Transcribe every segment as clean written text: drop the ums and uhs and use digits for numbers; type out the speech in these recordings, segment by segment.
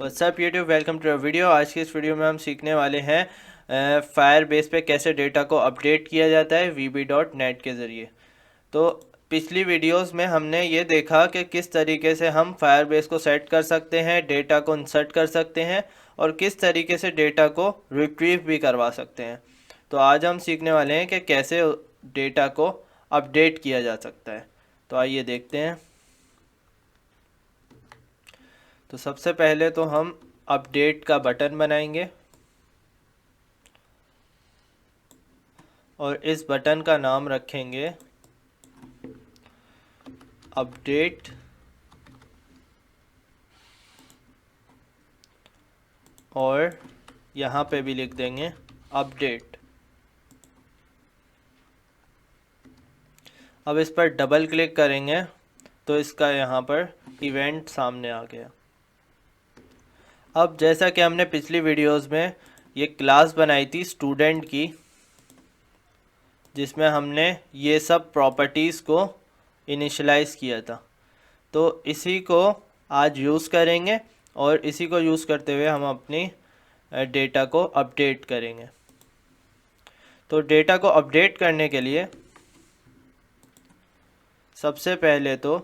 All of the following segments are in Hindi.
WhatsApp YouTube, welcome to video. आज की इस वीडियो में हम सीखने वाले हैं फायर बेस पे कैसे डेटा को अपडेट किया जाता है vb.net के ज़रिए। तो पिछली वीडियोस में हमने ये देखा कि किस तरीके से हम फायर बेस को सेट कर सकते हैं, डेटा को इंसर्ट कर सकते हैं और किस तरीके से डेटा को रिट्रीव भी करवा सकते हैं। तो आज हम सीखने वाले हैं कि कैसे डेटा को अपडेट किया जा सकता है। तो आइए देखते हैं। तो सबसे पहले तो हम अपडेट का बटन बनाएंगे और इस बटन का नाम रखेंगे अपडेट और यहाँ पे भी लिख देंगे अपडेट। अब इस पर डबल क्लिक करेंगे तो इसका यहाँ पर इवेंट सामने आ गया। अब जैसा कि हमने पिछली वीडियोस में ये क्लास बनाई थी स्टूडेंट की, जिसमें हमने ये सब प्रॉपर्टीज़ को इनिशियलाइज़ किया था, तो इसी को आज यूज़ करेंगे और इसी को यूज़ करते हुए हम अपनी डेटा को अपडेट करेंगे। तो डेटा को अपडेट करने के लिए सबसे पहले तो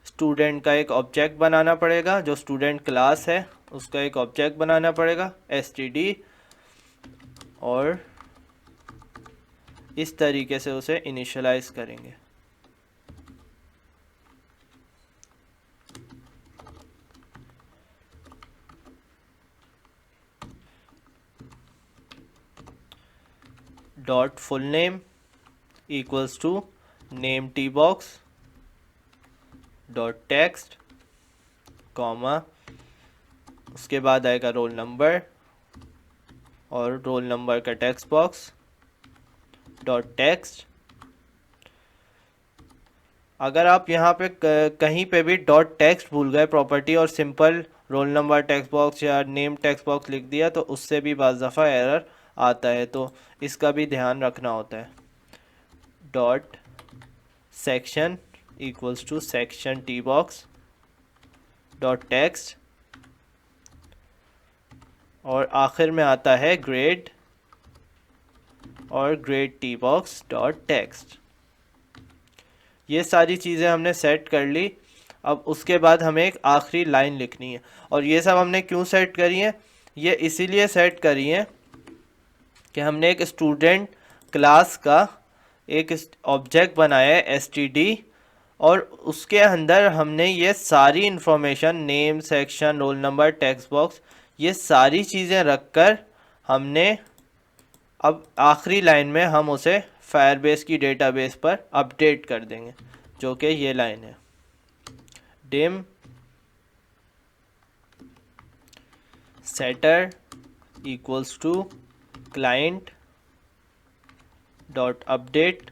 स्टूडेंट का एक ऑब्जेक्ट बनाना पड़ेगा। जो स्टूडेंट क्लास है उसका एक ऑब्जेक्ट बनाना पड़ेगा std, और इस तरीके से उसे इनिशियलाइज करेंगे। Dot full name equals to name T box dot text comma, उसके बाद आएगा रोल नंबर और रोल नंबर का टेक्स्ट बॉक्स डॉट टेक्स्ट। अगर आप यहाँ पे कहीं पे भी डॉट टेक्स्ट भूल गए प्रॉपर्टी और simple roll number text box या नेम टेक्स्ट बॉक्स लिख दिया तो उससे भी बाज़ दफ़ा एरर आता है, तो इसका भी ध्यान रखना होता है। Dot section equals to section T box dot text, और आखिर में आता है ग्रेड और grade T box dot text. ये सारी चीज़ें हमने सेट कर ली। अब उसके बाद हमें एक आखिरी लाइन लिखनी है, और ये सब हमने क्यों सेट करी है? ये इसीलिए सेट करी है कि हमने एक स्टूडेंट क्लास का एक ऑब्जेक्ट बनाया है std, और उसके अंदर हमने ये सारी information name, section, roll number, text box, ये सारी चीज़ें रखकर हमने अब आखिरी लाइन में हम उसे फायरबेस की डेटाबेस पर अपडेट कर देंगे, जो कि ये लाइन है dim setter equals to client dot update,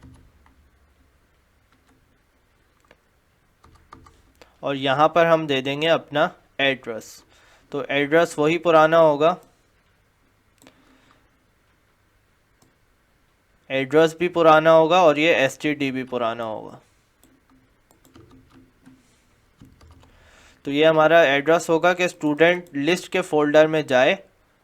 और यहाँ पर हम दे देंगे अपना एड्रेस। तो एड्रेस वही पुराना होगा, एड्रेस भी पुराना होगा और ये std भी पुराना होगा। तो ये हमारा एड्रेस होगा कि स्टूडेंट लिस्ट के फोल्डर में जाए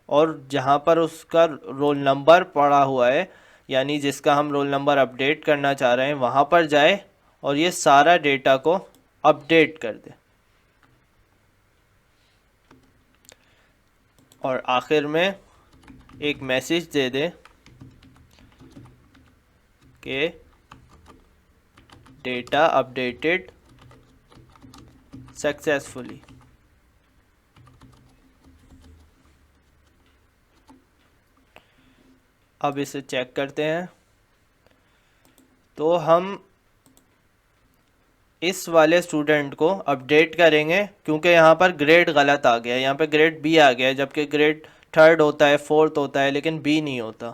और जहाँ पर उसका रोल नंबर पड़ा हुआ है, यानी जिसका हम रोल नंबर अपडेट करना चाह रहे हैं, वहाँ पर जाए और ये सारा डेटा को अपडेट कर दे। और आखिर में एक मैसेज दे दे कि डेटा अपडेटेड सक्सेसफुली। अब इसे चेक करते हैं। तो हम इस वाले स्टूडेंट को अपडेट करेंगे क्योंकि यहाँ पर ग्रेड गलत आ गया है। यहाँ पे ग्रेड बी आ गया है, जबकि ग्रेड थर्ड होता है, फोर्थ होता है, लेकिन बी नहीं होता।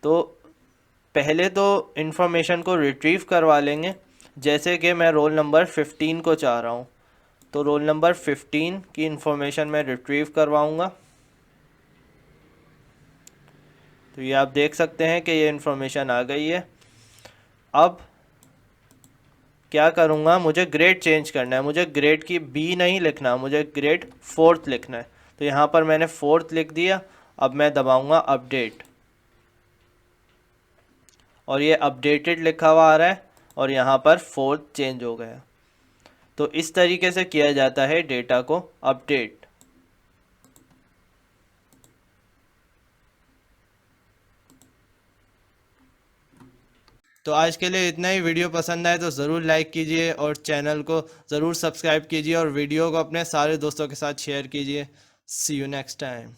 तो पहले तो इन्फॉर्मेशन को रिट्रीव करवा लेंगे। जैसे कि मैं रोल नंबर 15 को चाह रहा हूँ, तो रोल नंबर 15 की इन्फॉर्मेशन मैं रिट्रीव करवाऊँगा। तो ये आप देख सकते हैं कि ये इन्फॉर्मेशन आ गई है। अब क्या करूँगा, मुझे ग्रेड चेंज करना है। मुझे ग्रेड की बी नहीं लिखना, मुझे ग्रेड फोर्थ लिखना है। तो यहाँ पर मैंने 4th लिख दिया। अब मैं दबाऊंगा अपडेट और ये अपडेटेड लिखा हुआ आ रहा है और यहाँ पर 4th चेंज हो गया। तो इस तरीके से किया जाता है डेटा को अपडेट। तो आज के लिए इतना ही। वीडियो पसंद आए तो ज़रूर लाइक कीजिए और चैनल को ज़रूर सब्सक्राइब कीजिए और वीडियो को अपने सारे दोस्तों के साथ शेयर कीजिए। सी यू नेक्स्ट टाइम।